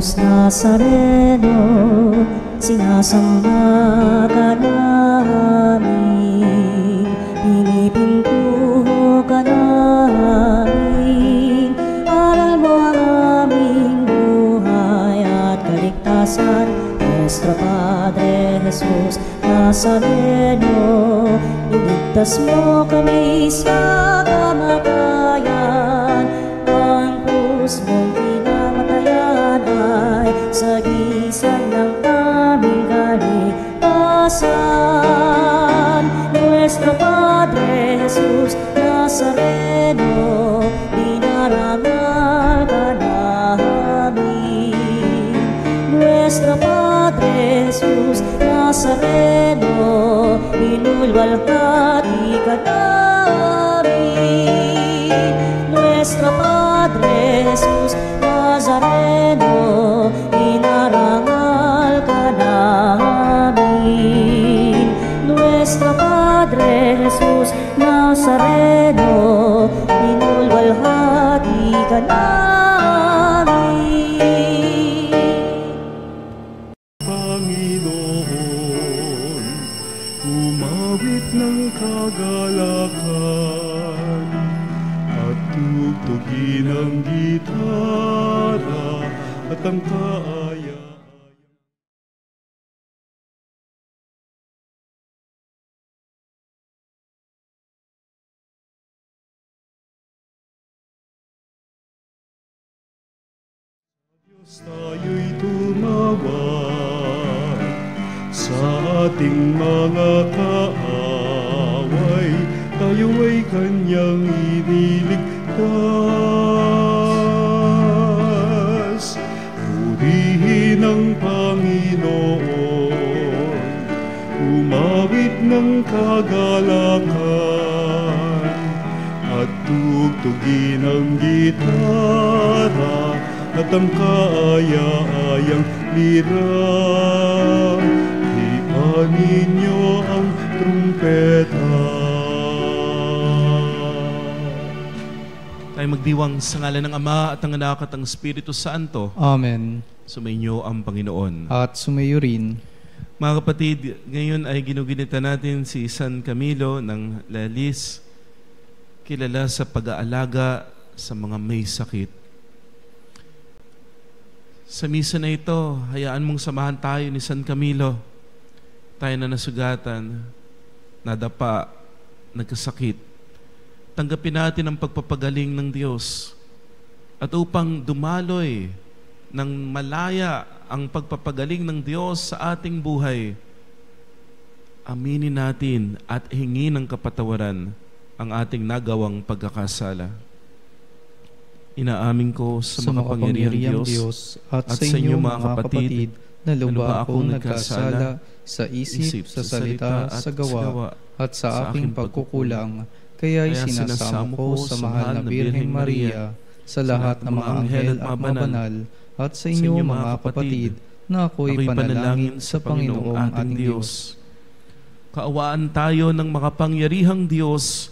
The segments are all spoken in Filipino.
Jesus Nazareno, sinasamba ka namin, pinipintuho ka namin. Aral mo ang aming buhay at kaligtasan, Nuestro Padre Jesus Nazareno, iligtas mo kami sa kamatayan. Ang krus mong pinamatayan ay sagisag ng aming kaligtasan. Nuestro Padre Jesus Nazareno, dinarangal ka namin. Nuestro Padre Jesus Nazareno, inulwalhati ka namin. Nuestro Padre Jesus Nazareno, inarangal ka namin. Nuestro Padre Jesus Nazareno, inulwalhati ka namin. Panginoon, umawit ng kagalakan at tugtugin ang gitara at ang kaaya. Diyos, tayo'y tumawag sa ating mga kaaway, tayo ay kanyang iniligtas. Purihin ang Panginoon, umawit ng kagalakan at tugtugin ang gitara at ang kaaya-ayang lira. Ipanin niyo ang trumpeta. Tayo magdiwang sa ngalan ng Ama at ng Anak at ng Espiritu Santo. Amen. Sumainyo ang Panginoon. At sumayo rin. Mga kapatid, ngayon ay ginuginita natin si San Camilo ng Lalis, kilala sa pag-aalaga sa mga may sakit. Sa misa na ito, hayaan mong samahan tayo ni San Camilo. Tayo na nasugatan, nadapa, nagkasakit. Tanggapin natin ang pagpapagaling ng Diyos. At upang dumaloy ng malaya ang pagpapagaling ng Diyos sa ating buhay, aminin natin at hingin ng kapatawaran ang ating nagawang pagkakasala. Inaamin ko sa makapangyarihang Diyos at sa inyo mga kapatid na lubha akong nagkasala sa isip, sa salita, sa gawa at sa aking pagkukulang. Kaya'y sinasamo ko sa mahal na Birheng Maria, sa lahat ng mga anghel at mabanal, at sa inyo mga kapatid na ako'y panalangin sa Panginoong ating Diyos. Kaawaan tayo ng makapangyarihang Diyos,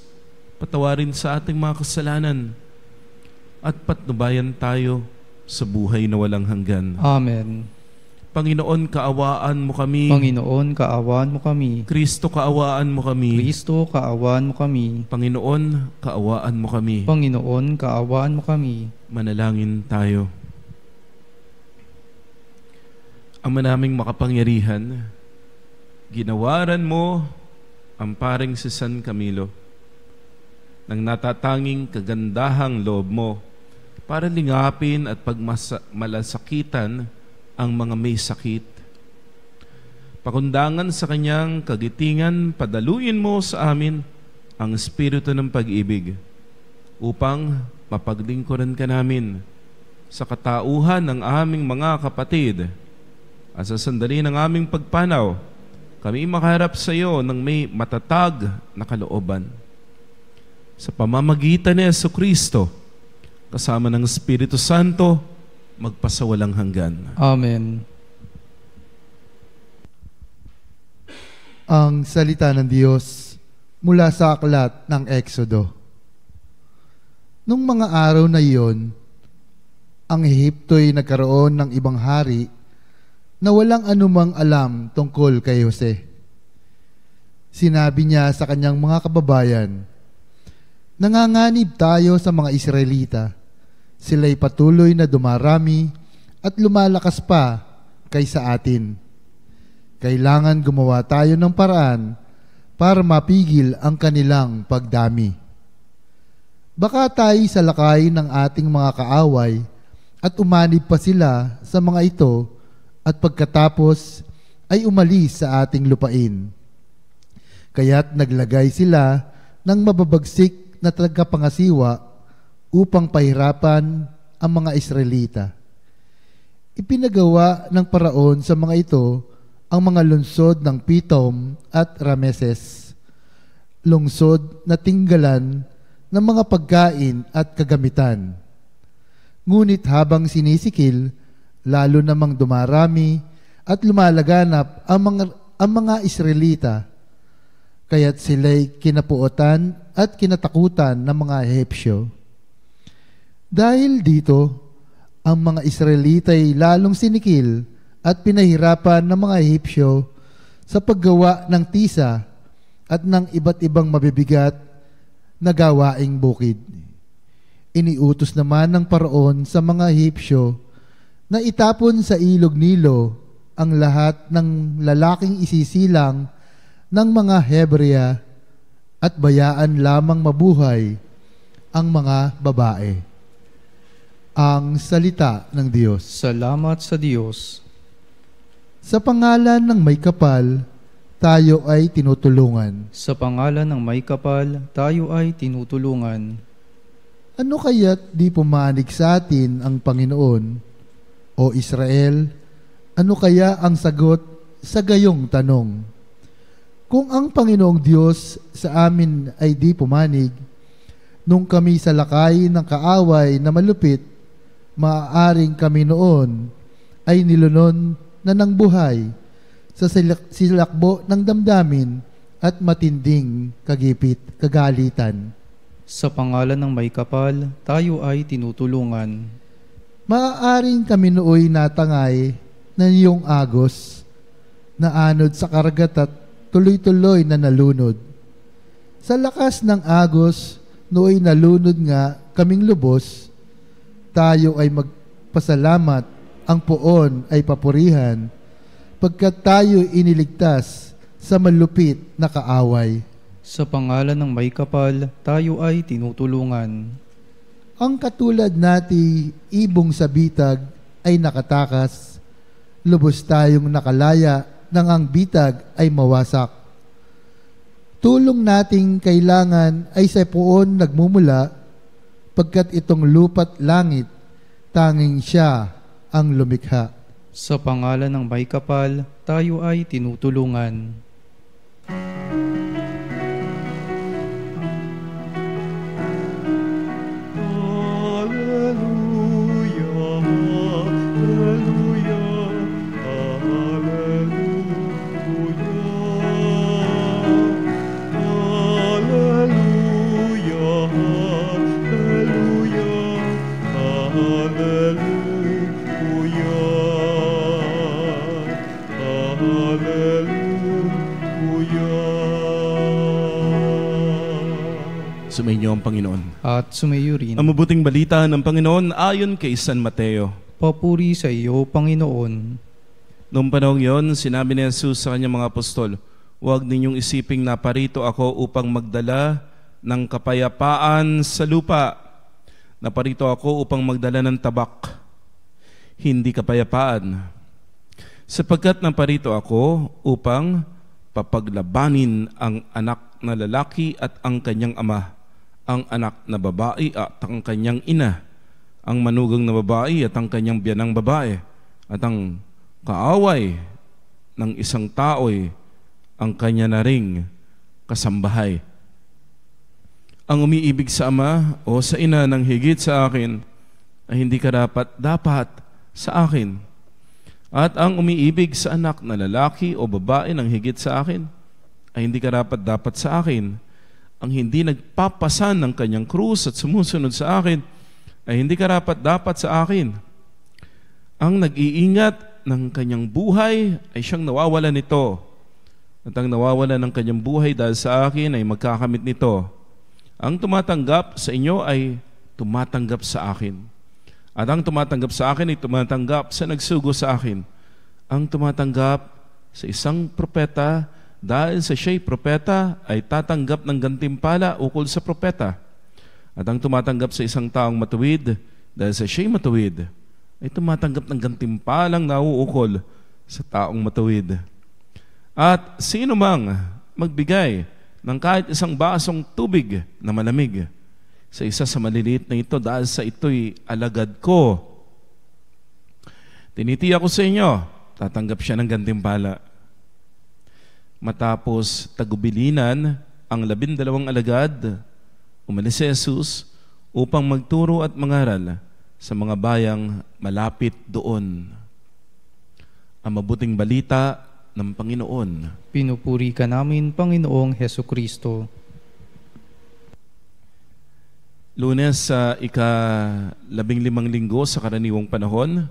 patawarin sa ating mga kasalanan, at patnubayan tayo sa buhay na walang hanggan. Amen. Panginoon, kaawaan mo kami. Panginoon, kaawaan mo kami. Kristo, kaawaan mo kami. Kristo, kaawaan mo kami. Panginoon, kaawaan mo kami. Panginoon, kaawaan mo kami. Manalangin tayo. Ama naming makapangyarihan, ginawaran mo ang paring si San Camilo ng natatanging kagandahang loob mo para lingapin at pagmalasakitan ang mga may sakit. Pakundangan sa kanyang kagitingan, padaluin mo sa amin ang espiritu ng pag-ibig upang mapaglingkuran ka namin sa katauhan ng aming mga kapatid at sa sandali ng aming pagpanaw, kami makaharap sa iyo ng may matatag na kalooban. Sa pamamagitan ni Jesucristo, kasama ng Espiritu Santo, magpasawalang hanggan. Amen. Ang salita ng Diyos mula sa aklat ng Exodo. Nung mga araw na iyon, ang Ehipto'y nagkaroon ng ibang hari na walang anumang alam tungkol kay Jose. Sinabi niya sa kanyang mga kababayan, "Nanganganib tayo sa mga Israelita. Sila'y patuloy na dumarami at lumalakas pa kaysa atin. Kailangan gumawa tayo ng paraan para mapigil ang kanilang pagdami. Baka tayo salakay ng ating mga kaaway at umanib pa sila sa mga ito at pagkatapos ay umalis sa ating lupain." Kaya't naglagay sila ng mababagsik na tagapangasiwa upang pahirapan ang mga Israelita. Ipinagawa ng paraon sa mga ito ang mga lungsod ng Pitom at Rameses, lungsod na tinggalan ng mga pagkain at kagamitan. Ngunit habang sinisikil, lalo namang dumarami at lumalaganap ang mga Israelita, kaya't sila'y kinapuotan at kinatakutan ng mga Ehipsyo. Dahil dito, ang mga Israelita'y lalong sinikil at pinahirapan ng mga Ehipsyo sa paggawa ng tisa at ng iba't ibang mabibigat na gawaing bukid. Iniutos naman ng paraon sa mga Ehipsyo na itapon sa ilog Nilo ang lahat ng lalaking isisilang ng mga Hebrea at bayaan lamang mabuhay ang mga babae. Ang salita ng Diyos. Salamat sa Diyos. Sa pangalan ng may kapal, tayo ay tinutulungan. Sa pangalan ng may kapal, tayo ay tinutulungan. Ano kaya't di pumanig sa atin ang Panginoon? O Israel, ano kaya ang sagot sa gayong tanong? Kung ang Panginoong Diyos sa amin ay di pumanig, nung kami sa lakay ng kaaway na malupit, maaaring kami noon ay nilunon na ng buhay sa silakbo ng damdamin at matinding kagalitan. Sa pangalan ng may kapal, tayo ay tinutulungan. Maaaring kami nooy natangay na iyong agos, na anod sa karagat at tuloy-tuloy na nalunod. Sa lakas ng agos, nooy nalunod nga kaming lubos, tayo ay magpasalamat, ang poon ay papurihan, pagkat tayo iniligtas sa malupit na kaaway. Sa pangalan ng may kapal, tayo ay tinutulungan. Ang katulad nati ibong sa bitag ay nakatakas, lubos tayong nakalaya nang ang bitag ay mawasak. Tulong nating kailangan ay sa poon nagmumula, pagkat itong lupa't langit, tanging siya ang lumikha. Sa pangalan ng may kapal, tayo ay tinutulungan. Sumainyo ang Panginoon. At sumayo rin. Ang mabuting balita ng Panginoon ayon kay San Mateo. Papuri sa iyo, Panginoon. Noong panahon yon, sinabi ni Jesus sa kanyang mga apostol, "Huwag ninyong isiping naparito ako upang magdala ng kapayapaan sa lupa. Naparito ako upang magdala ng tabak, hindi kapayapaan. Sapagkat naparito ako upang papaglabanin ang anak na lalaki at ang kanyang ama, ang anak na babae at ang kanyang ina, ang manugang na babae at ang kanyang biyanang babae, at ang kaaway ng isang tao'y ang kanya na ring kasambahay. Ang umiibig sa ama o sa ina ng higit sa akin ay hindi dapat sa akin. At ang umiibig sa anak na lalaki o babae ng higit sa akin ay hindi dapat sa akin. Ang hindi nagpapasan ng kanyang krus at sumusunod sa akin ay hindi karapat-dapat sa akin. Ang nag-iingat ng kanyang buhay ay siyang nawawala nito. At ang nawawala ng kanyang buhay dahil sa akin ay magkakamit nito. Ang tumatanggap sa inyo ay tumatanggap sa akin. At ang tumatanggap sa akin ay tumatanggap sa nagsugo sa akin. Ang tumatanggap sa isang propeta dahil sa siya'y propeta ay tatanggap ng gantimpala ukol sa propeta. At ang tumatanggap sa isang taong matuwid dahil sa siya'y matuwid ay tumatanggap ng gantimpalang nauukol sa taong matuwid. At sino mang magbigay ng kahit isang basong tubig na malamig sa isa sa maliliit na ito dahil sa ito'y alagad ko, tinitiyak ko sa inyo, tatanggap siya ng gantimpala. Matapos tagubilinan ang 12 alagad, umalis si Jesus upang magturo at mangaral sa mga bayang malapit doon. Ang mabuting balita ng Panginoon. Pinupuri ka namin, Panginoong Hesukristo. Lunes sa ika-15 linggo sa karaniwang panahon,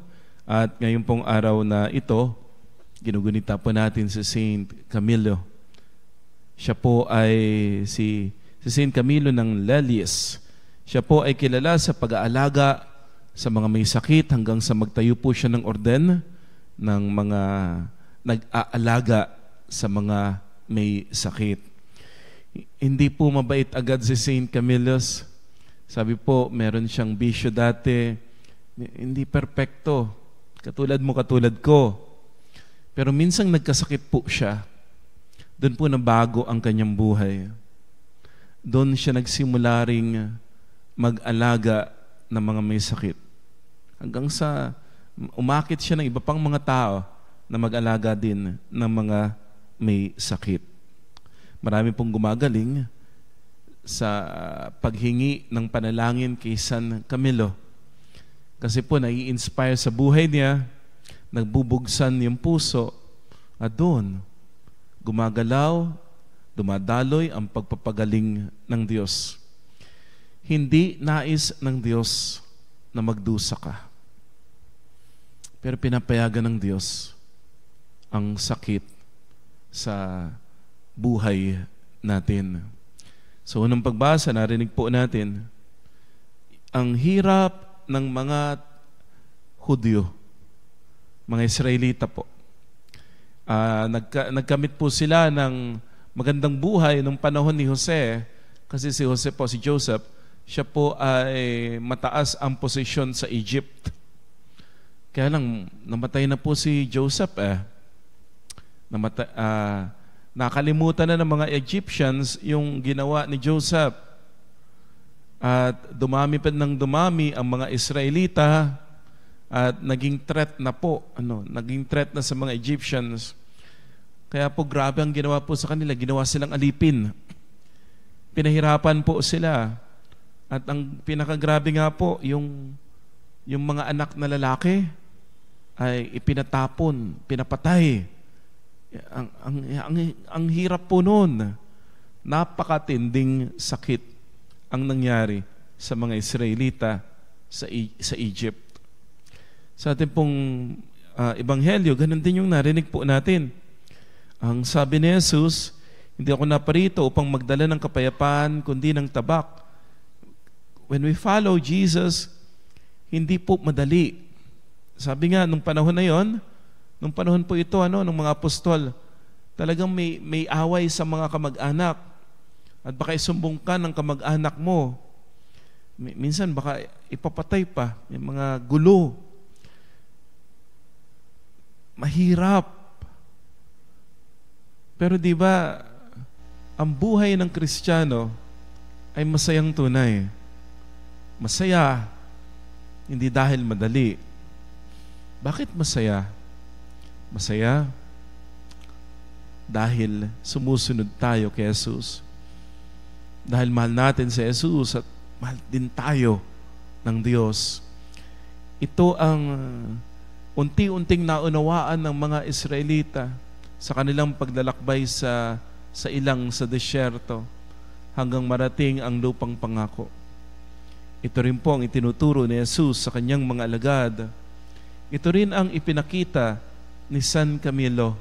at ngayon pong araw na ito, ginugunita po natin si Saint Camilo. Siya po ay si Saint Camilo ng Lellis. Siya po ay kilala sa pag-aalaga sa mga may sakit hanggang sa magtayo po siya ng orden ng mga nag-aalaga sa mga may sakit. Hindi po mabait agad si Saint Camillus. Sabi po, meron siyang bisyo dati, hindi perpekto, katulad mo, katulad ko. Pero minsang nagkasakit po siya. Doon po nabago ang kanyang buhay. Doon siya nagsimula ring mag-alaga ng mga may sakit. Hanggang sa umakit siya ng iba pang mga tao na mag-alaga din ng mga may sakit. Marami pong gumagaling sa paghingi ng panalangin kay San Camilo. Kasi po nai-inspire sa buhay niya, nagbubugsan yung puso, at doon gumagalaw, dumadaloy ang pagpapagaling ng Diyos. Hindi nais ng Diyos na magdusa ka. Pero pinapayagan ng Diyos ang sakit sa buhay natin. So, unang pagbasa, narinig po natin, ang hirap ng mga Hudyo, mga Israelita po. Nagkamit po sila ng magandang buhay nung panahon ni Jose, kasi si Jose po, si Joseph, siya po ay mataas ang posisyon sa Egypt. Kaya lang, namatay na po si Joseph nakalimutan na ng mga Egyptians yung ginawa ni Joseph. At dumami pa ng dumami ang mga Israelita at naging threat na po. Naging threat na sa mga Egyptians. Kaya po grabe ang ginawa po sa kanila. Ginawa silang alipin. Pinahirapan po sila. At ang pinakagrabe nga po, yung mga anak na lalaki ay ipinatapon, pinapatay. Ang hirap po noon. Napakatinding sakit ang nangyari sa mga Israelita sa Egypt. Sa ating pong ebanghelyo, ganun din yung narinig po natin. Ang sabi ni Jesus, hindi ako naparito upang magdala ng kapayapaan, kundi ng tabak. When we follow Jesus, hindi po madali. Sabi nga, nung panahon na yon, nung panahon po ito, ng mga apostol, talagang may away sa mga kamag-anak. At baka isumbong ka ng kamag-anak mo. Minsan baka ipapatay pa. May mga gulo. Mahirap. Pero di ba, ang buhay ng Kristiyano ay masayang tunay. Masaya, hindi dahil madali. Bakit masaya? Masaya dahil sumusunod tayo kay Jesus. Dahil mahal natin si Jesus at mahal din tayo ng Diyos. Ito ang unti-unting naunawaan ng mga Israelita sa kanilang paglalakbay sa ilang sa desyerto hanggang marating ang lupang pangako. Ito rin po ang itinuturo ni Jesus sa kanyang mga alagad. Ito rin ang ipinakita ni San Camilo,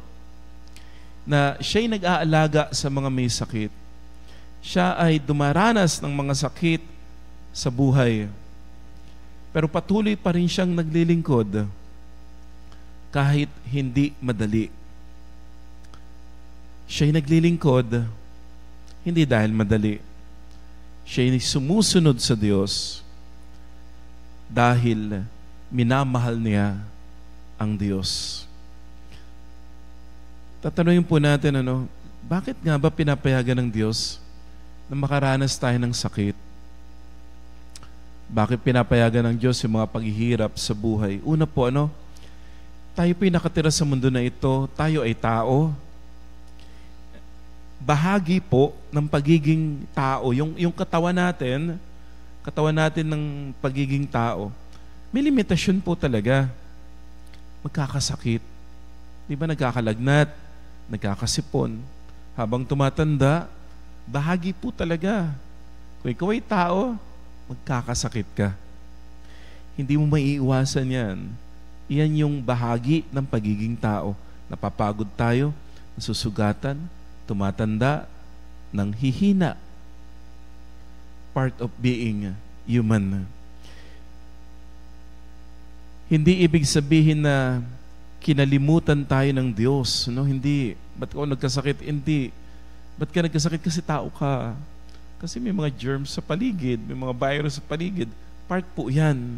na siya'y nag-aalaga sa mga may sakit. Siya ay dumaranas ng mga sakit sa buhay. Pero patuloy pa rin siyang naglilingkod kahit hindi madali. Siya'y naglilingkod hindi dahil madali. Siya'y sumusunod sa Diyos dahil minamahal niya ang Diyos. Tatanungin po natin, bakit nga ba pinapayagan ng Diyos na makaranas tayo ng sakit? Bakit pinapayagan ng Diyos yung mga paghihirap sa buhay? Una po, tayo po'y nakatira sa mundo na ito, tayo ay tao. Bahagi po ng pagiging tao, yung katawan natin ng pagiging tao, may limitasyon po talaga. Magkakasakit. Di ba nagkakalagnat? Nagkakasipon. Habang tumatanda, bahagi po talaga. Kung ikaw ay tao, magkakasakit ka. Hindi mo maiiwasan yan. Iyan yung bahagi ng pagiging tao. Napapagod tayo, nasusugatan, tumatanda, nang hihina. Part of being human. Hindi ibig sabihin na kinalimutan tayo ng Diyos. Hindi. Ba't ako nagkasakit? Hindi. Ba't ka nagkasakit? Kasi tao ka. Kasi may mga germs sa paligid, may mga virus sa paligid. Part po yan.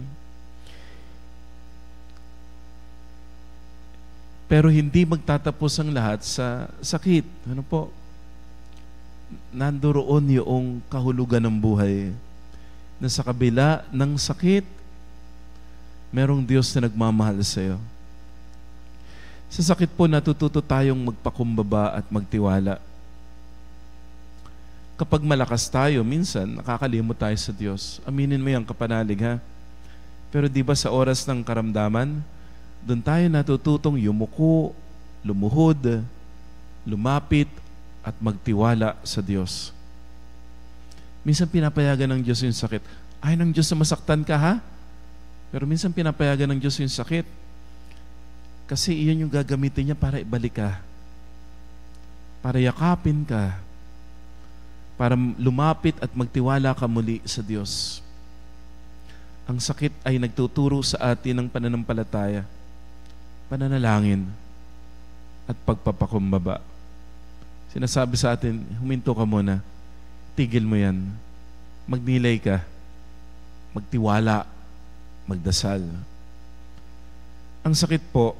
Pero hindi magtatapos ang lahat sa sakit. Ano po? Nandoon yung kahulugan ng buhay. Na sa kabila ng sakit, merong Diyos na nagmamahal sa iyo. Sa sakit po, natututo tayong magpakumbaba at magtiwala. Kapag malakas tayo, minsan nakakalimot tayo sa Diyos. Aminin mo yan, kapanalig, ha? Pero di ba sa oras ng karamdaman, doon tayo natututong yumuko, lumuhod, lumapit, at magtiwala sa Diyos. Minsan pinapayagan ng Diyos yung sakit. Ayaw ng Diyos na masaktan ka, ha? Pero minsan pinapayagan ng Diyos yung sakit. Kasi iyon yung gagamitin niya para ibalik ka. Para yakapin ka. Para lumapit at magtiwala ka muli sa Diyos. Ang sakit ay nagtuturo sa atin ng pananampalataya, pananalangin, at pagpapakumbaba. Sinasabi sa atin, huminto ka muna. Tigil mo yan. Magnilay ka. Magtiwala. Magdasal. Ang sakit po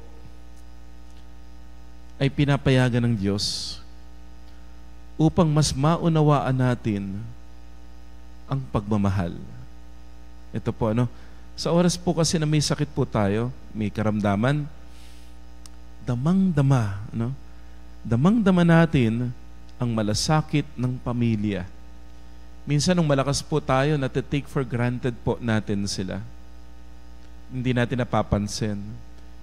ay pinapayagan ng Diyos upang mas maunawaan natin ang pagmamahal. Ito po, sa oras po kasi na may sakit po tayo, may karamdaman, damang-dama, damang-dama natin ang malasakit ng pamilya. Minsan, nung malakas po tayo, natitake for granted po natin sila. Hindi natin napapansin.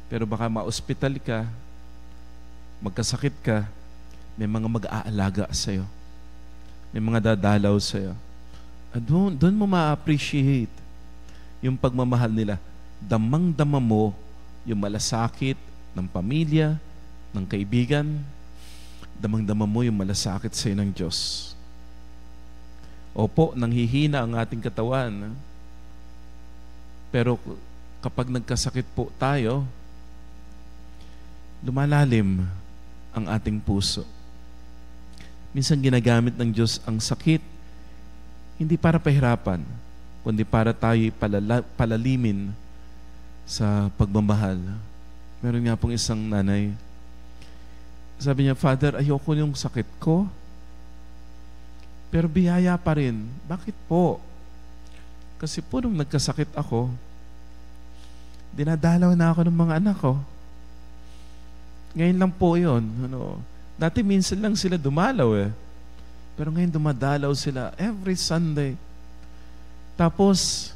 Pero baka ma-hospital ka, magkasakit ka, may mga mag-aalaga sa'yo. May mga dadalaw sa'yo. At doon mo ma-appreciate yung pagmamahal nila. Damang-dama mo yung malasakit ng pamilya, ng kaibigan. Damang-dama mo yung malasakit sa'yo ng Diyos. Opo, nanghihina ang ating katawan. Pero kapag nagkasakit po tayo, lumalalim ang ating puso. Minsan ginagamit ng Diyos ang sakit, hindi para pahirapan, kundi para tayo palalimin sa pagmamahal. Meron nga pong isang nanay, sabi niya, Father, ayoko yung sakit ko, pero biyaya pa rin. Bakit po? Kasi po nung nagkasakit ako, dinadalaw na ako ng mga anak ko. Ngayon lang po yun. Dati minsan lang sila dumalaw Pero ngayon dumadalaw sila every Sunday. Tapos,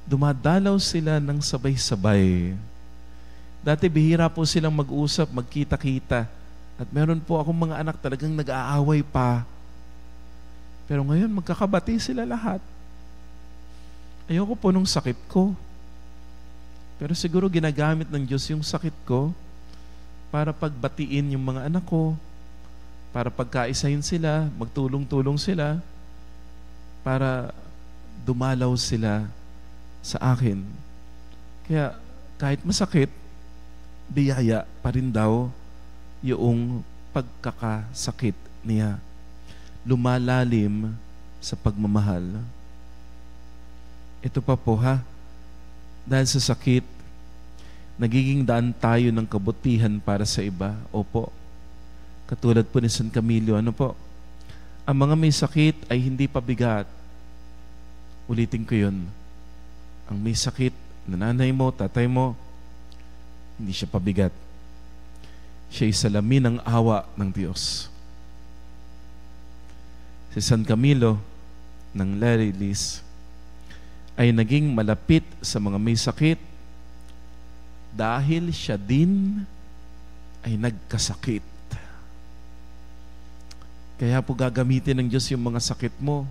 dumadalaw sila ng sabay-sabay. Dati bihira po silang mag-usap, magkita-kita. At meron po akong mga anak talagang nag-aaway pa. Pero ngayon, magkakabati sila lahat. Ayoko po nung sakit ko. Pero siguro ginagamit ng Diyos yung sakit ko para pagbatiin yung mga anak ko, para pagkaisahin sila, magtulong-tulong sila, para dumalaw sila sa akin. Kaya kahit masakit, biyaya pa rin daw yung pagkakasakit niya. Lumalalim sa pagmamahal. Ito pa po ha, dahil sa sakit, nagiging daan tayo ng kabutihan para sa iba. Opo. Katulad po ni San Camilo, ano po? Ang mga may sakit ay hindi pabigat. Ulitin ko yun. Ang may sakit na nanay mo, tatay mo, hindi siya pabigat. Siya'y salamin ng awa ng Diyos. Si San Camilo ng Lerilis ay naging malapit sa mga may sakit dahil siya din ay nagkasakit. Kaya po gagamitin ng Diyos yung mga sakit mo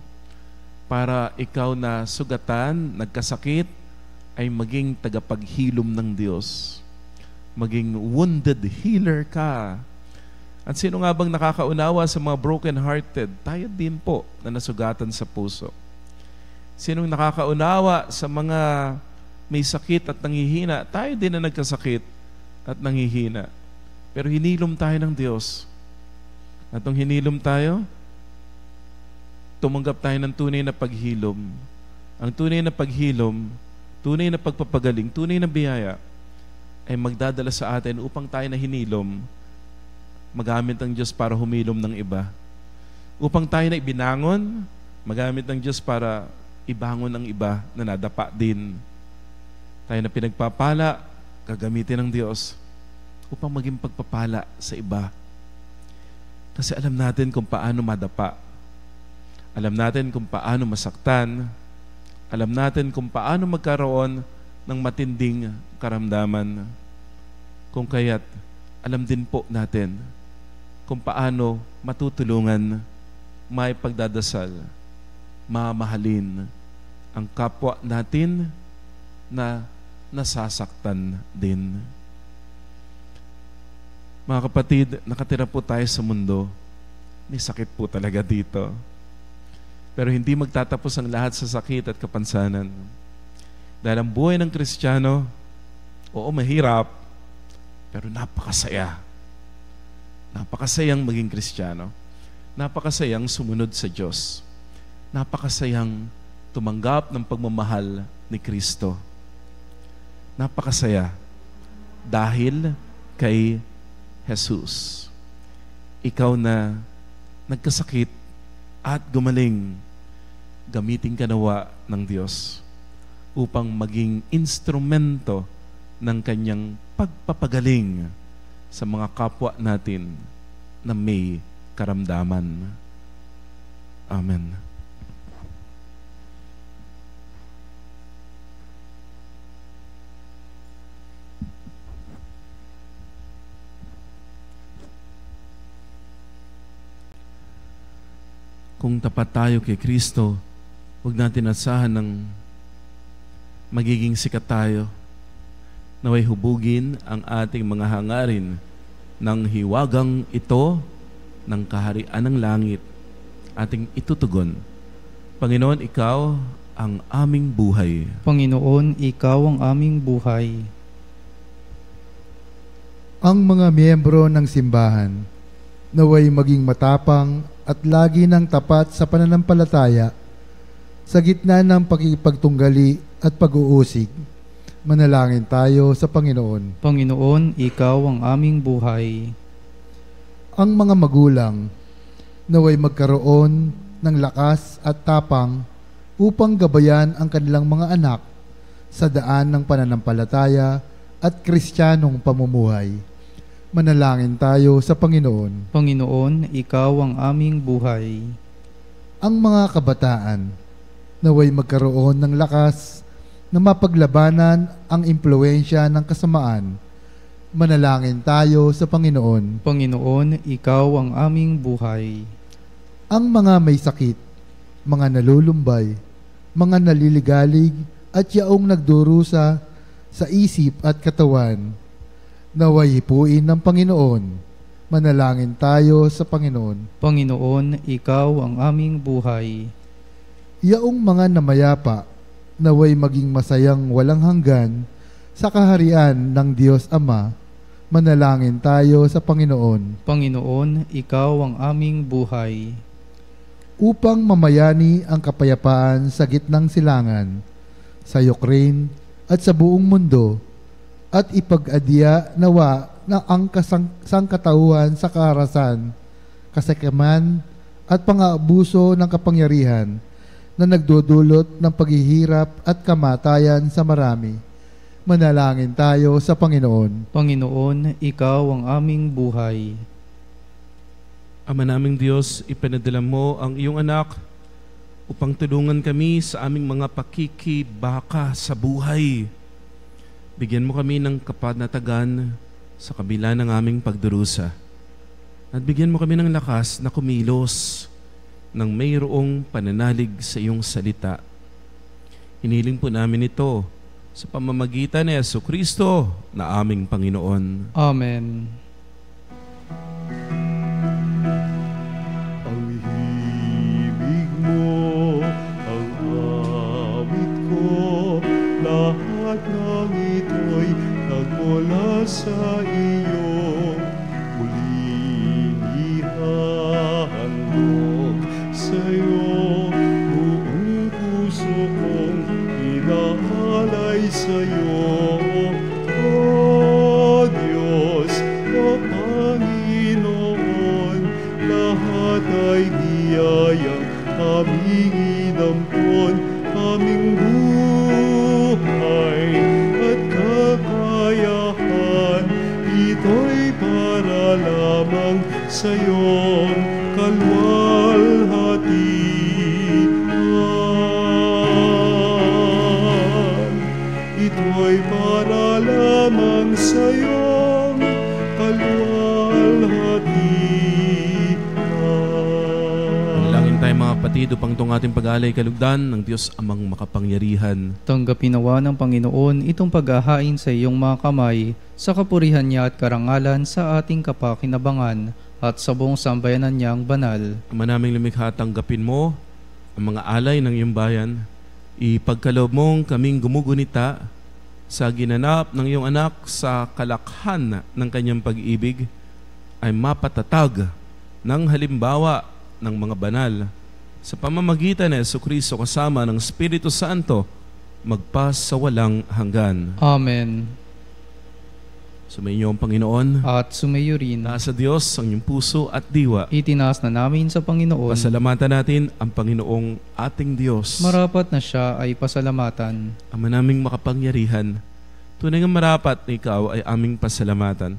para ikaw na sugatan, nagkasakit, ay maging tagapaghilom ng Diyos. Maging wounded healer ka. At sino nga bang nakakaunawa sa mga broken-hearted? Tayo din po na nasugatan sa puso. Sinong nakakaunawa sa mga may sakit at nanghihina? Tayo din na nagkasakit at nanghihina. Pero hinilom tayo ng Diyos. At nung hinilom tayo, tumanggap tayo ng tunay na paghilom. Ang tunay na paghilom, tunay na pagpapagaling, tunay na biyaya, ay magdadala sa atin upang tayo na hinilom, magamit ng Diyos para humilom ng iba. Upang tayo na ibinangon, magamit ng Diyos para ibangon ang iba na nadapa din. Tayo na pinagpapala, gagamitin ng Diyos upang maging pagpapala sa iba. Kasi alam natin kung paano madapa. Alam natin kung paano masaktan. Alam natin kung paano magkaroon ng matinding karamdaman. Kung kaya't alam din po natin kung paano matutulungan, may pagdadasal, mamahalin ang kapwa natin na nasasaktan din. Mga kapatid, nakatira po tayo sa mundo. May sakit po talaga dito. Pero hindi magtatapos ang lahat sa sakit at kapansanan. Dahil ang buhay ng Kristiyano, oo, mahirap, pero napakasaya. Napakasayang maging Kristiyano. Napakasayang sumunod sa Diyos. Napakasayang tumanggap ng pagmamahal ni Kristo. Napakasaya dahil kay Jesus. Ikaw na nagkasakit at gumaling, gamitin ka nawa ng Diyos upang maging instrumento ng kanyang pagpapagaling sa mga kapwa natin na may karamdaman. Amen. Kung tapat tayo kay Kristo, huwag natin asahan ng magiging sikat tayo. Naway hubugin ang ating mga hangarin ng hiwagang ito ng kaharian ng langit. Ating itutugon. Panginoon, Ikaw ang aming buhay. Panginoon, Ikaw ang aming buhay. Ang mga miyembro ng simbahan, naway maging matapang at lagi ng tapat sa pananampalataya sa gitna ng pakikipagtunggali at pag-uusig. Manalangin tayo sa Panginoon. Panginoon, Ikaw ang aming buhay. Ang mga magulang naway magkaroon ng lakas at tapang upang gabayan ang kanilang mga anak sa daan ng pananampalataya at Kristiyanong pamumuhay. Manalangin tayo sa Panginoon. Panginoon, Ikaw ang aming buhay. Ang mga kabataan naway magkaroon ng lakas na mapaglabanan ang impluwensya ng kasamaan. Manalangin tayo sa Panginoon. Panginoon, Ikaw ang aming buhay. Ang mga may sakit, mga nalulumbay, mga naliligalig at yaong nagdurusa sa isip at katawan. Naway hipuin ng Panginoon. Manalangin tayo sa Panginoon. Panginoon, Ikaw ang aming buhay. Yaong mga namayapa, naway maging masayang walang hanggan sa kaharian ng Diyos Ama. Manalangin tayo sa Panginoon. Panginoon, Ikaw ang aming buhay. Upang mamayani ang kapayapaan sa gitnang silangan, sa Ukraine at sa buong mundo, at ipag-adya nawa na ang sangkatauhan sa karahasan, kasakiman at pang-aabuso ng kapangyarihan na nagdudulot ng paghihirap at kamatayan sa marami. Manalangin tayo sa Panginoon. Panginoon, Ikaw ang aming buhay. Ama naming Diyos, ipinadala mo ang iyong anak upang tulungan kami sa aming mga pakikibaka sa buhay. Bigyan mo kami ng kapanatagan sa kabila ng aming pagdurusa. At bigyan mo kami ng lakas na kumilos ng mayroong pananalig sa iyong salita. Hiniling po namin ito sa pamamagitan ni Jesucristo na aming Panginoon. Amen. Ang himig mo, ang awit ko, lahat ng ito'y nagmula sa iyo. Muling ihahandog sa iyo, buong puso kong inaalay sa iyo. O Diyos, o Panginoon, lahat ay biyayang aming inampon, aming buhay at kakayahan. Ito'y para lamang sa iyong kalwalhatian. Ito'y para lamang sa iyong kalwalhatian. Manalangin tayo mga kapatid upang itong ating pag-aalay kalugdan ng Diyos Amang makapangyarihan. Tanggapin nawa ng Panginoon itong paghahain sa iyong mga kamay, sa kapurihan niya at karangalan sa ating kapakinabangan at sa buong sambayanan niyang banal. Ama naming lumikha, tanggapin mo ang mga alay ng iyong bayan. Ipagkaloob mong kaming gumugunita sa ginanap ng iyong anak sa kalakhan ng kanyang pag-ibig ay mapatatag ng halimbawa ng mga banal sa pamamagitan ni Jesucristo kasama ng Espiritu Santo magpas sa walang hanggan. Amen. Sumainyo ang Panginoon. At sumayo rin. Nasa Diyos ang iyong puso at diwa. Itinaas na namin sa Panginoon. Pasalamatan natin ang Panginoong ating Diyos. Marapat na siya ay pasalamatan. Ama naming makapangyarihan, tunay nga marapat na ikaw ay aming pasalamatan.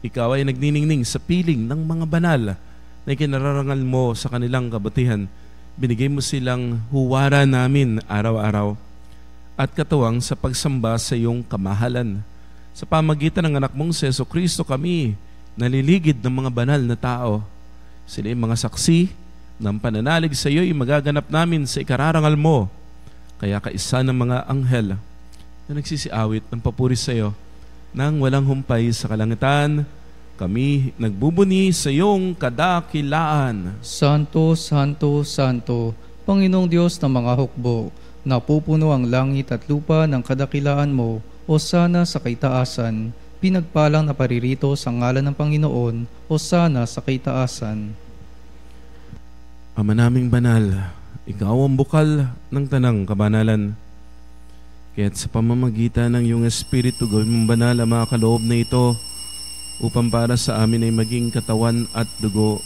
Ikaw ay nagniningning sa piling ng mga banal na ikinararangal mo sa kanilang kabutihan. Binigay mo silang huwara namin araw-araw at katuwang sa pagsamba sa iyong kamahalan. Sa pamagitan ng anak mong si Jesucristo kami naliligid ng mga banal na tao. Sila yung mga saksi ng pananalig sa iyo ay magaganap namin sa ikararangal mo. Kaya kaisa ng mga anghel na nagsisiawit ng papuri sa iyo nang walang humpay sa kalangitan, kami nagbubuni sa iyong kadakilaan. Santo, Santo, Santo, Panginoong Diyos ng mga hukbo, napupuno ang langit at lupa ng kadakilaan mo. Hosana sa kaitaasan, pinagpalang na paririto sa ngalan ng Panginoon, Hosana sa kaitaasan. Ama naming banal, ikaw ang bukal ng tanang kabanalan. Kaya't sa pamamagitan ng iyong Espiritu, gawin mong banal ang mga kaloob na ito upang para sa amin ay maging katawan at dugo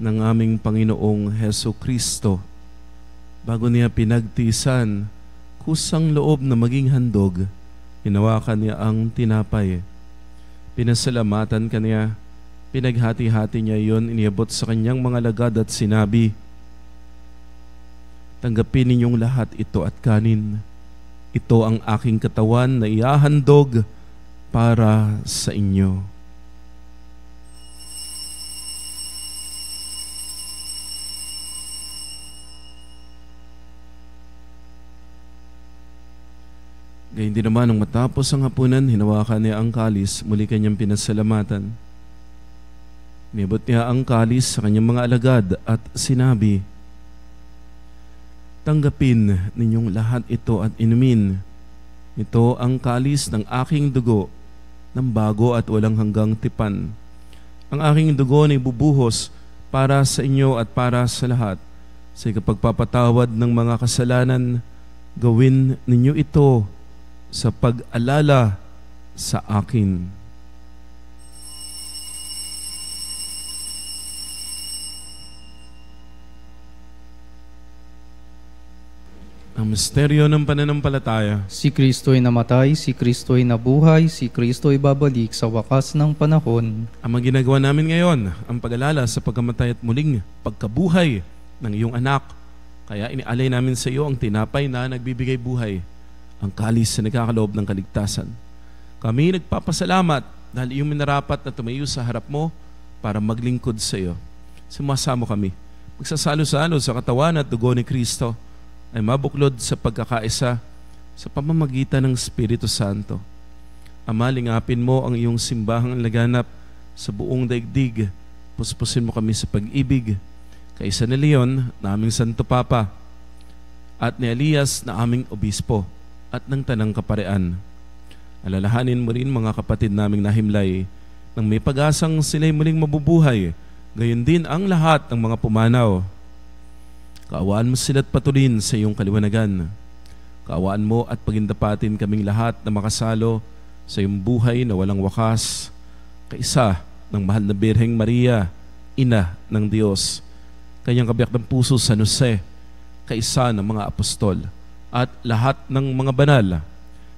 ng aming Panginoong Jesucristo. Bago niya pinagtiisan, kusang loob na maging handog, hinawakan niya ang tinapay. Pinasalamatan kaniya, pinaghati-hati niya iyon, iniabot sa kanyang mga lagad at sinabi, tanggapin ninyong lahat ito at kanin. Ito ang aking katawan na iahandog para sa inyo. Gayun din naman, nung matapos ang hapunan, hinawakan niya ang kalis, muli kanyang pinasalamatan. Nibot niya ang kalis sa kanyang mga alagad at sinabi, "Tanggapin ninyong lahat ito at inumin. Ito ang kalis ng aking dugo, ng bago at walang hanggang tipan. Ang aking dugo ay bubuhos para sa inyo at para sa lahat. Sa ikapagpapatawad ng mga kasalanan, gawin ninyo ito sa pag-alala sa akin." Ang misteryo ng pananampalataya. Si Kristo'y namatay, si Kristo'y nabuhay, si Kristo'y babalik sa wakas ng panahon. Ang mga ginagawa namin ngayon, ang pag-alala sa pagkamatay at muling pagkabuhay ng iyong anak. Kaya inialay namin sa iyo ang tinapay na nagbibigay buhay, ang kalis na nagkakaloob ng kaligtasan. Kami nagpapasalamat dahil iyong minarapat na tumayo sa harap mo para maglingkod sa iyo. Sumasamo kami, magsasalo-salo sa katawan at dugo ni Kristo, ay mabuklod sa pagkakaisa sa pamamagitan ng Espiritu Santo. Ama, lingapin mo ang iyong simbahang laganap sa buong daigdig. Puspusin mo kami sa pag-ibig kay San Leon na aming Santo Papa at ni Elias na aming Obispo at ng Tanang Kaparean. Alalahanin mo rin mga kapatid naming nahimlay nang may pag-asang sila'y muling mabubuhay, gayon din ang lahat ng mga pumanaw. Kaawaan mo sila't patulin sa iyong kaliwanagan. Kaawaan mo at pagindapatin kaming lahat na makasalo sa iyong buhay na walang wakas, kaisa ng mahal na Birheng Maria, Ina ng Diyos, kanyang kabiyak ng puso San Jose, kaisa ng mga apostol, at lahat ng mga banal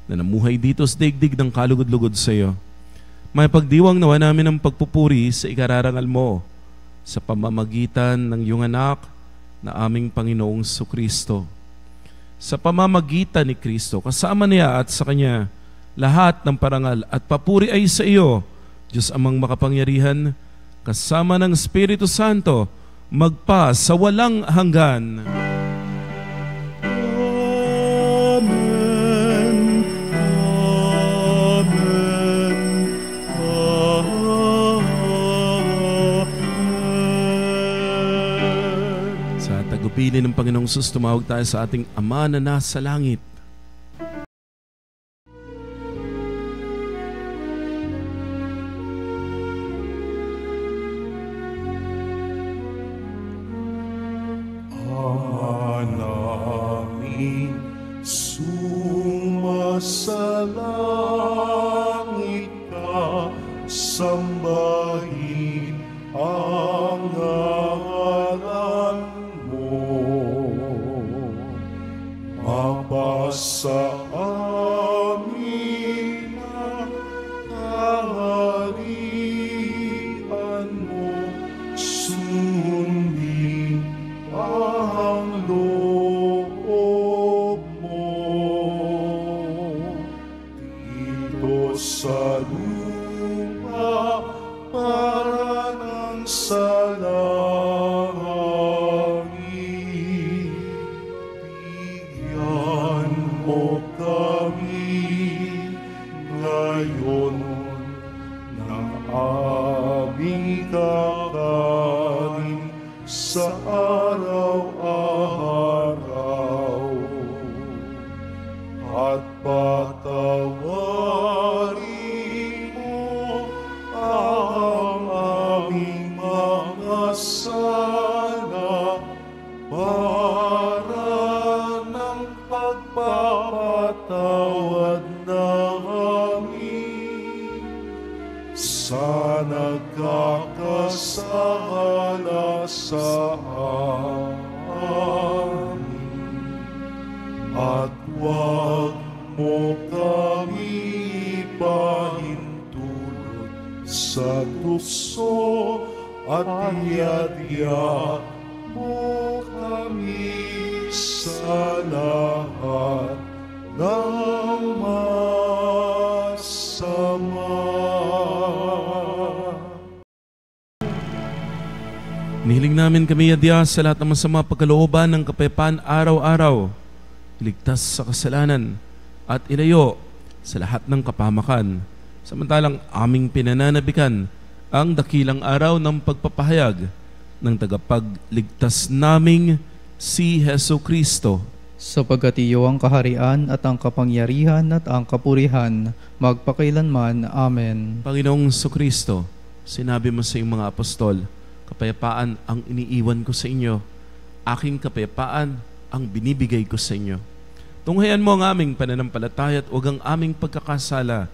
na namuhay dito sa daigdig ng kalugod-lugod sa iyo. May pagdiwang nawa namin ang pagpupuri sa ikararangal mo sa pamamagitan ng iyong anak na aming Panginoong Kristo. Sa pamamagitan ni Kristo, kasama niya at sa Kanya, lahat ng parangal at papuri ay sa iyo, Diyos Amang makapangyarihan, kasama ng Espiritu Santo, magpa sa walang hanggan. Pili ng Panginoong Sus, tumawag tayo sa ating Ama na nasa langit. Ama namin, sumasalangit ka, sambahin ang ngalan sa amin ang kaharian mo, sundin ang loob mo dito sa lupa para ng sa mo kami ngayon ng aming kakanin sa araw-araw at patawarin mo ang aming mga sala para ng pagpapatawad namin sa nagkakasala sa amin. At huwag mo kami ipahintulot sa tukso at iadya mo kami sa lahat ng masama. Nihiling namin kami adya sa lahat ng masama pagkalooban ng kapayapaan araw-araw, iligtas sa kasalanan, at ilayo sa lahat ng kapamakan, samantalang aming pinananabikan ang dakilang araw ng pagpapahayag ng tagapagligtas naming si Hesu Kristo. Sapagkat iyo ang kaharian at ang kapangyarihan at ang kapurihan, magpakailanman. Amen. Panginoong Kristo, sinabi mo sa iyong mga apostol, kapayapaan ang iniiwan ko sa inyo, aking kapayapaan ang binibigay ko sa inyo. Tunghayan mo ang aming pananampalataya at huwag ang aming pagkakasala.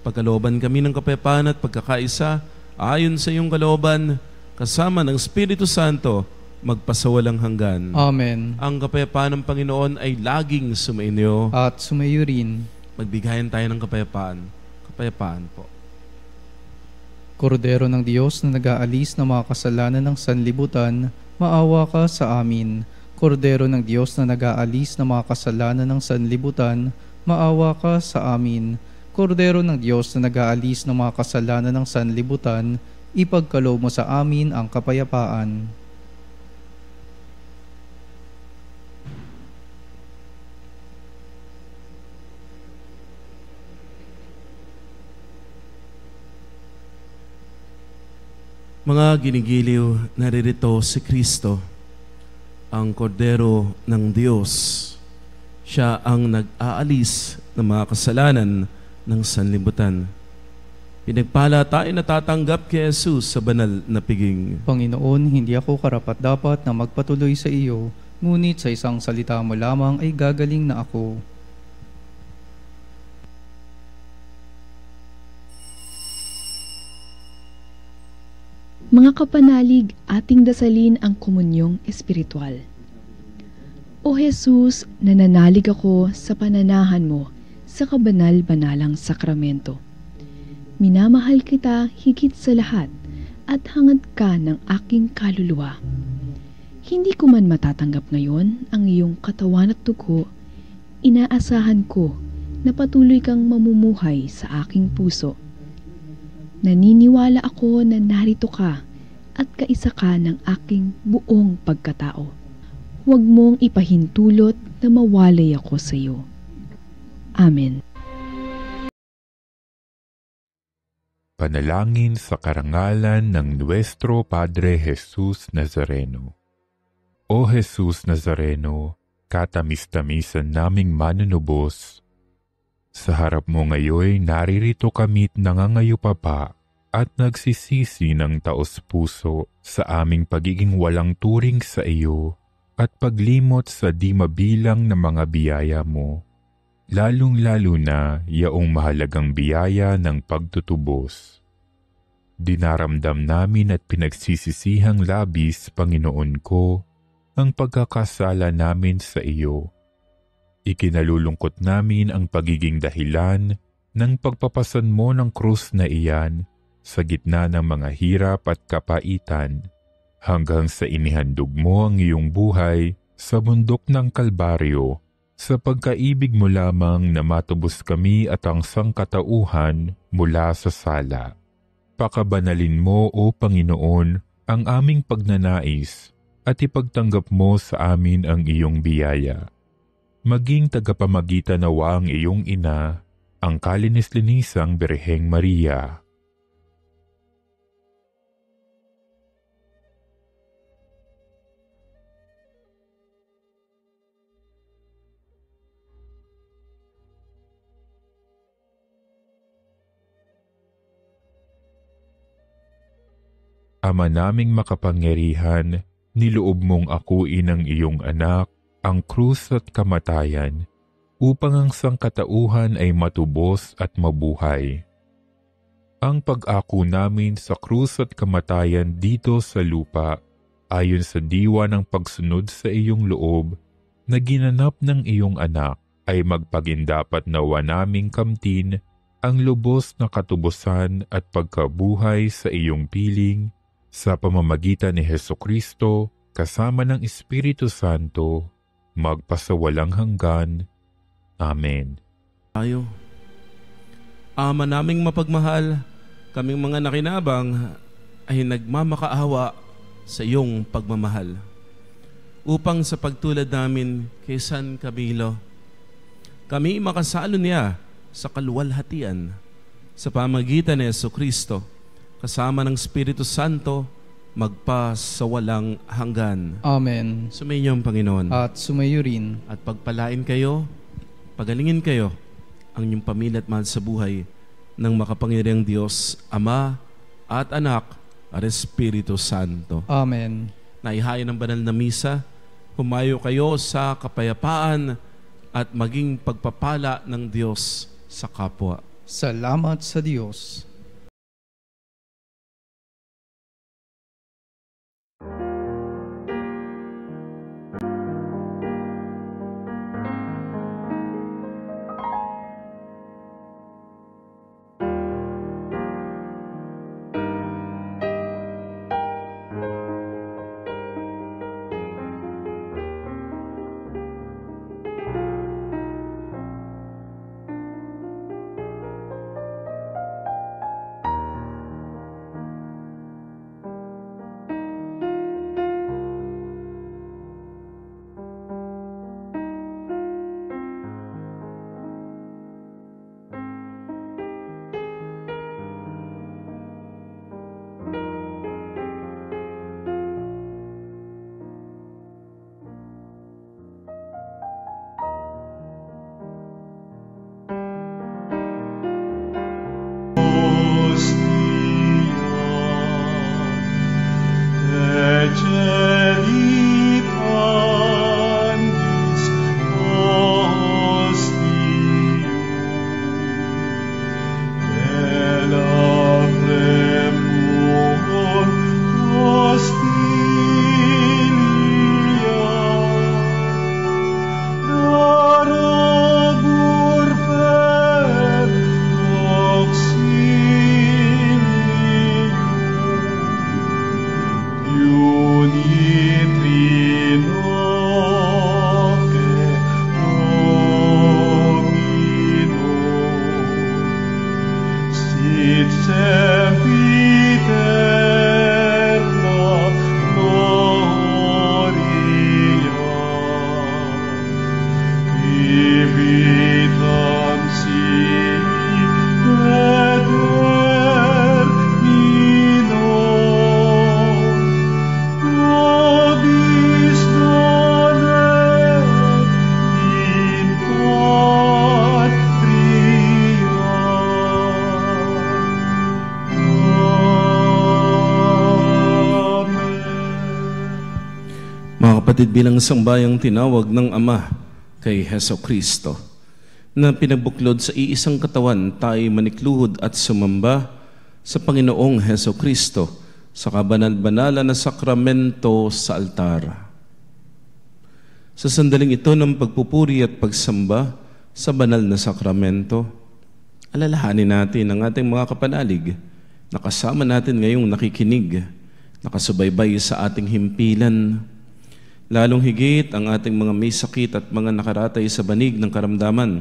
Pagkalooban kami ng kapayapaan at pagkakaisa, ayon sa iyong kalooban, kasama ng Espiritu Santo, magpasawalang hanggan. Amen. Ang kapayapaan ng Panginoon ay laging sumainyo. At sumayo rin. Magbigayan tayo ng kapayapaan. Kapayapaan po. Kordero ng Diyos na nag-aalis ng mga kasalanan ng sanlibutan, maawa ka sa amin. Kordero ng Diyos na nag-aalis ng mga kasalanan ng sanlibutan, maawa ka sa amin. Kordero ng Diyos na nag-aalis ng mga kasalanan ng sanlibutan, ipagkaloob mo sa amin ang kapayapaan. Mga ginigiliw, naririto si Kristo, ang kordero ng Diyos. Siya ang nag-aalis ng mga kasalanan ng sanlibutan. Pinagpala tayo na tatanggap kay Jesus sa banal na piging. Panginoon, hindi ako karapat-dapat na magpatuloy sa iyo, ngunit sa isang salita mo lamang ay gagaling na ako. Mga kapanalig, ating dasalin ang komunyong espiritual. O Jesus, nananalig ako sa pananahan mo sa kabanal-banalang sakramento. Minamahal kita higit sa lahat at hangad ka ng aking kaluluwa. Hindi ko man matatanggap ngayon ang iyong katawan at dugo, inaasahan ko na patuloy kang mamumuhay sa aking puso. Naniniwala ako na narito ka at kaisa ka ng aking buong pagkatao. Huwag mong ipahintulot na mawalay ako sa iyo. Amen. Panalangin sa karangalan ng Nuestro Padre Jesus Nazareno. O Jesus Nazareno, katamis-tamisan naming manunubos, sa harap mo ngayon naririto kami't nangangayupapa at nagsisisi ng taos-puso sa aming pagiging walang turing sa iyo at paglimot sa di mabilang na mga biyaya mo, lalong-lalo na yaong mahalagang biyaya ng pagtutubos. Dinaramdam namin at pinagsisisihang labis, Panginoon ko, ang pagkakasala namin sa iyo. Ikinalulungkot namin ang pagiging dahilan ng pagpapasan mo ng krus na iyan sa gitna ng mga hirap at kapaitan, hanggang sa inihandog mo ang iyong buhay sa bundok ng Kalbaryo, sa pagkaibig mo lamang na matubos kami at ang sangkatauhan mula sa sala. Pakabanalin mo, O Panginoon, ang aming pagnanais at ipagtanggap mo sa amin ang iyong biyaya. Maging tagapamagitan nawa ang iyong ina, ang kalinis-linisang Birheng Maria. Ama naming makapangyarihan, niloob mong akuin ang iyong anak, ang krus at kamatayan, upang ang sangkatauhan ay matubos at mabuhay. Ang pag-ako namin sa krus at kamatayan dito sa lupa, ayon sa diwa ng pagsunod sa iyong loob, na ginanap ng iyong anak, ay magpagindapat nawa naming kamtin ang lubos na katubusan at pagkabuhay sa iyong piling, sa pamamagitan ni Hesukristo, kasama ng Espiritu Santo, magpasawalang hanggan. Amen. Tayo. Ama naming mapagmahal, kaming mga nakinabang ay nagmamakaawa sa iyong pagmamahal. Upang sa pagtulad namin kay San Camilo, kami makasalo niya sa kaluwalhatian sa pamagitan ni Jesucristo, kasama ng Espiritu Santo, magpa sa walang hanggan. Amen. Sumainyo ang Panginoon. At sumayo rin. At pagpalain kayo, pagalingin kayo, ang inyong pamilya at mahal sa buhay ng makapangyarihang Diyos, Ama at Anak at Espiritu Santo. Amen. Naihain ng banal na misa, humayo kayo sa kapayapaan at maging pagpapala ng Diyos sa kapwa. Salamat sa Diyos. Kapatid, bilang sambayang tinawag ng Ama kay Jesucristo na pinagbuklod sa iisang katawan, tayo manikluhod at sumamba sa Panginoong Jesucristo sa kabanal-banalan na sakramento sa altar. Sa sandaling ito ng pagpupuri at pagsamba sa banal na sakramento, alalahanin natin ang ating mga kapanalig na kasama natin ngayong nakikinig, nakasubaybay sa ating himpilan. Lalong higit ang ating mga may sakit at mga nakaratay sa banig ng karamdaman,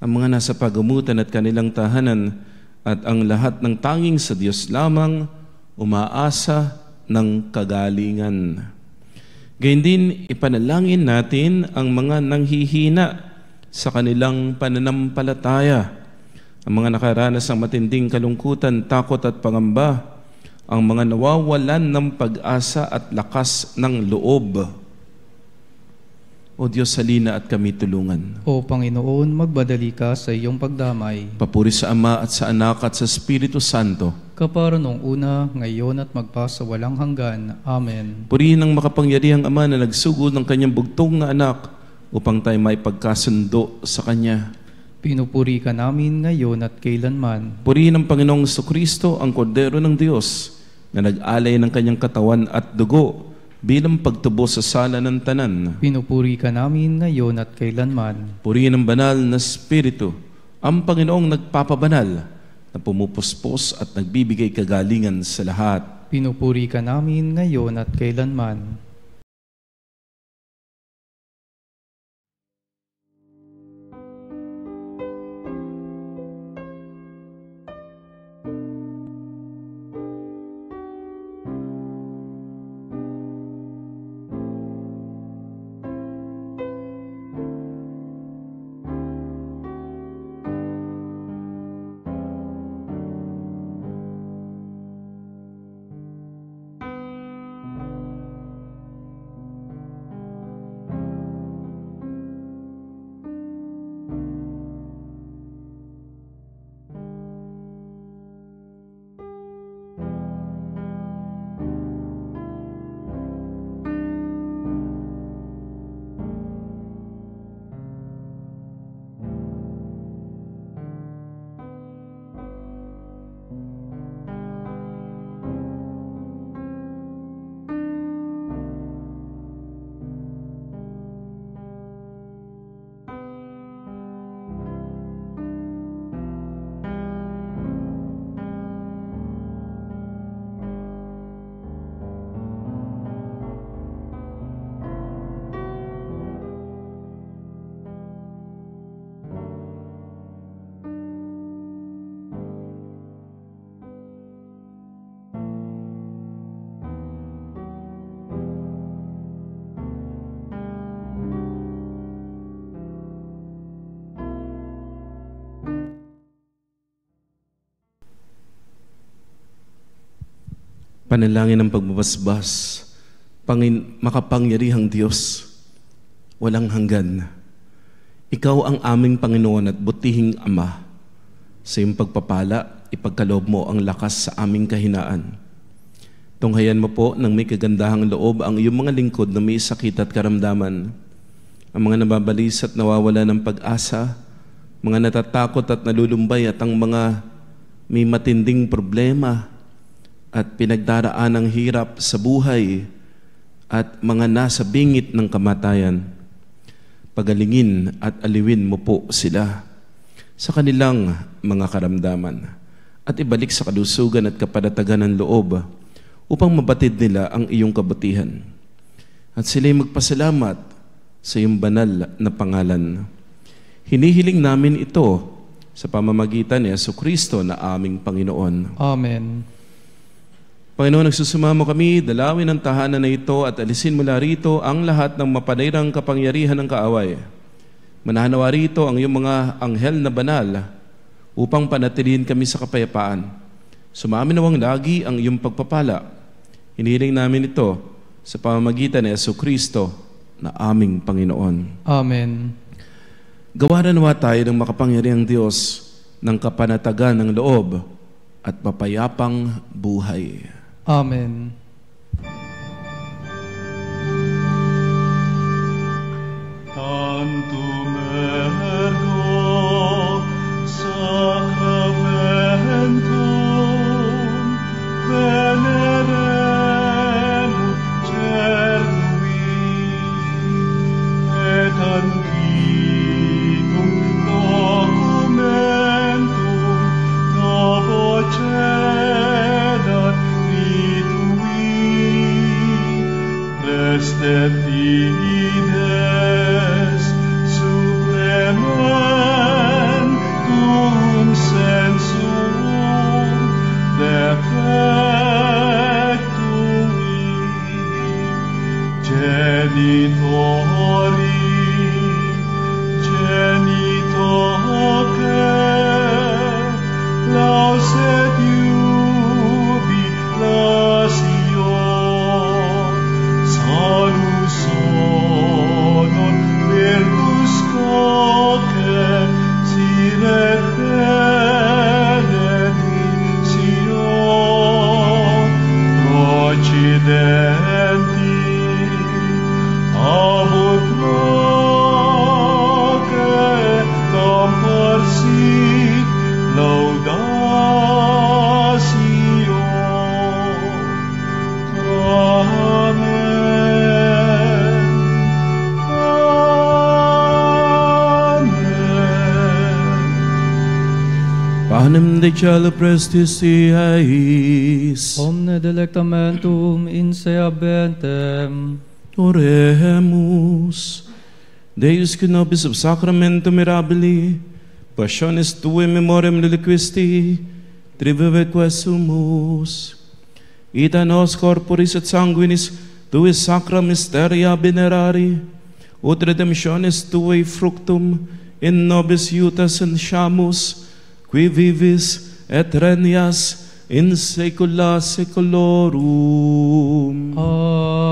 ang mga nasa pagumutan at kanilang tahanan, at ang lahat ng tanging sa Diyos lamang umaasa ng kagalingan. Gayun din, ipanalangin natin ang mga nanghihina sa kanilang pananampalataya, ang mga nakaranas ng matinding kalungkutan, takot at pangamba, ang mga nawawalan ng pag-asa at lakas ng loob. O Diyos, halina at kami tulungan. O Panginoon, magbadali ka sa iyong pagdamay. Papuri sa Ama at sa Anak at sa Espiritu Santo. Kapara noong una, ngayon at magpasawalang hanggan. Amen. Purihin ang makapangyarihang Ama na nagsugod ng kanyang bugtong na anak upang tayo may pagkasundo sa Kanya. Pinupuri ka namin ngayon at kailanman. Purihin ang Panginoong Jesucristo, ang Kordero ng Diyos, na nag-alay ng kanyang katawan at dugo bilang pagtubos sa sala ng tanan. Pinupuri ka namin ngayon at kailanman. Purihin ang banal na Espiritu, ang Panginoong nagpapabanal, na pumupuspos at nagbibigay kagalingan sa lahat. Pinupuri ka namin ngayon at kailanman. Panalangin ng pagbabasbas, makapangyarihang Diyos, walang hanggan. Ikaw ang aming Panginoon at butihing Ama. Sa iyong pagpapala, ipagkaloob mo ang lakas sa aming kahinaan. Tunghayan mo po ng may kagandahang loob ang iyong mga lingkod na may sakit at karamdaman. Ang mga nababalis at nawawala ng pag-asa, mga natatakot at nalulumbay at ang mga may matinding problema at pinagdaraan ng hirap sa buhay at mga nasa bingit ng kamatayan. Pagalingin at aliwin mo po sila sa kanilang mga karamdaman at ibalik sa kalusugan at kapanatagan ng loob upang mabatid nila ang iyong kabutihan. At sila'y magpasalamat sa iyong banal na pangalan. Hinihiling namin ito sa pamamagitan ni Jesucristo na aming Panginoon. Amen. Panginoon, nagsusumamo kami, dalawin ang tahanan na ito at alisin mula rito ang lahat ng mapadayrang kapangyarihan ng kaaway. Mananawa rito ang iyong mga anghel na banal upang panatilihin kami sa kapayapaan. Sumamin nawang lagi ang iyong pagpapala. Hinihiling namin ito sa pamamagitan ni Jesucristo na aming Panginoon. Amen. Gawaran nawa tayo ng makapangyarihang Diyos ng kapanatagan ng loob at mapayapang buhay. Amen. Tantum ergo sacramentum veneremur cernui et antiquum documentum novo cedat Restet fides suprementum sensum defectui genitori genitoque lauset jubilatio salus honor virtus coque sine benedictio procidenti abut noce comparsit laudatio. Amen. Panem de cielo prestis eis. Omne delectamentum in se abentem. Oremus. Deus qui nobis ob sacramento mirabili, passionis Tue memoriam reliquisti, trivive quesumus. Ita nos corporis et sanguinis Tui sacra mysteria venerari, ut redemptionis Tui fructum in nobis iutas enchamus, qui vivis et regnas in saecula saeculorum. Amen.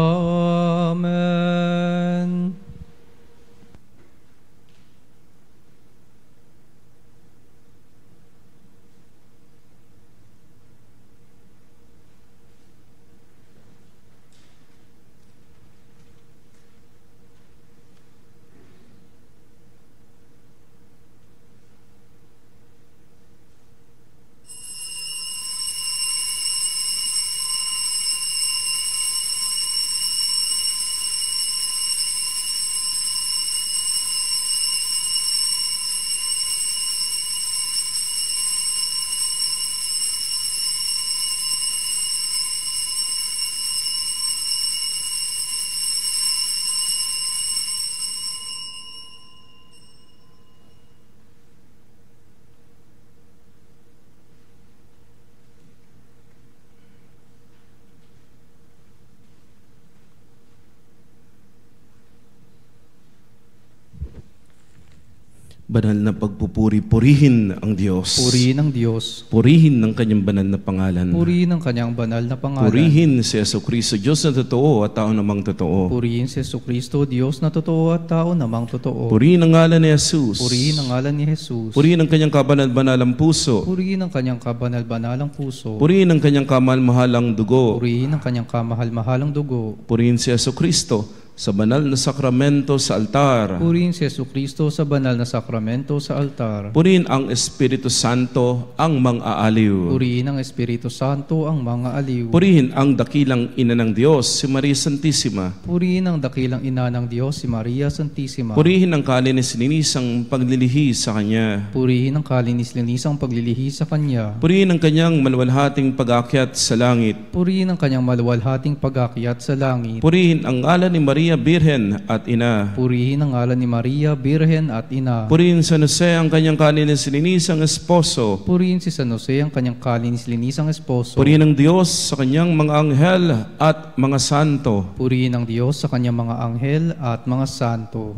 Banal na pagpupuri, purihin ang Diyos. Purihin ang Diyos. Purihin ang kanyang banal na pangalan. Purihin ang kanyang banal na pangalan. Purihin si Jesucristo, Diyos na totoo at tao namang totoo. Purihin si Jesucristo, Diyos na totoo at tao namang totoo. Purihin ang ngalan ni Jesus. Purihin ang ngalan ni Jesus. Purihin ang kanyang kabanal-banalang puso. Purihin ang kanyang kabanal-banalang puso. Purihin ang kanyang kamahal-mahalang dugo. Purihin ang kanyang kamahal-mahalang dugo. Purihin si Jesucristo sa banal na sakramento sa altar. Purihin si Jesucristo sa banal na sakramento sa altar. Purihin ang Espiritu Santo ang mang-aaliw. Purihin ang Espiritu Santo ang mga aliw. Purihin ang dakilang ina ng Diyos, si Maria Santissima. Purihin ang dakilang ina ng Diyos, si Maria Santissima. Purihin ang kalinis-linisang paglilihi sa Kanya. Purihin ang kalinis-linisang paglilihi sa Kanya. Purihin ang Kanyang maluwalhating pag-akyat sa langit. Purihin ang Kanyang maluwalhating pag-akyat sa langit. Purihin ang ngalan ni Maria Birhen at Ina. Purihin ang ngalan ni Maria, Birhen at Ina. Purihin San Jose ang kanyang kalinis-linisang esposo. Purihin si San Jose ang kanyang kalinis-linisang esposo. Purihin ang Diyos sa kanyang mga anghel at mga santo. Purihin ang Diyos sa kanyang mga anghel at mga santo.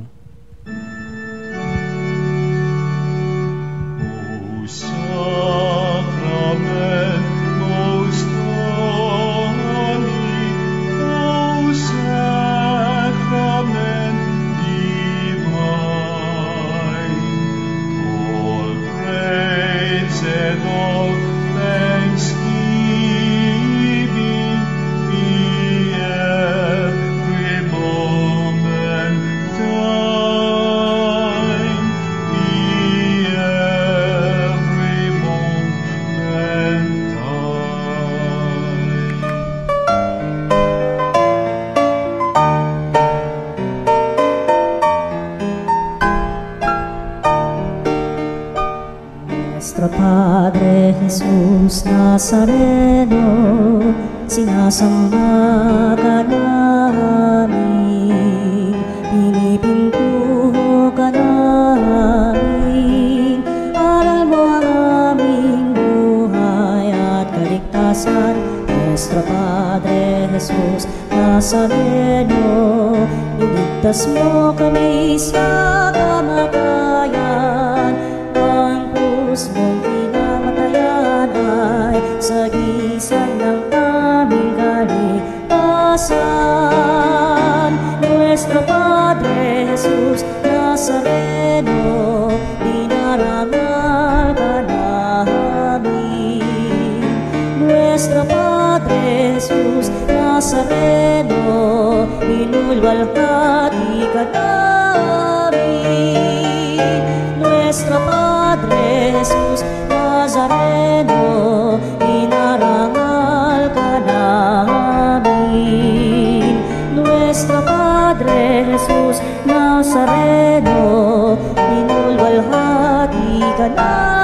O Sacrament most holy, O Sacrament divine, all praise and all thanksgiving be every moment thine, be every moment thine. Nuestro Padre Jesus Nazareno, sinasamba ka namin, pinipintuho ka namin, aral mo ang aming buhay at kaligtasan. Nuestro Padre Jesus Nazareno, iligtas mo kami sa kamatayan, ang krus mong pinamatayan ay sagisag ng aming kaligtasan. Nuestro Padre Jesus Nazareno, dinarangal ka namin. Nuestro Padre Jesus Nazareno, inulwalhati ka namin. Nuestro Padre Jesus Nazareno, inarangal ka namin. Nuestro Padre Jesus Nazareno, inulwalhati ka namin.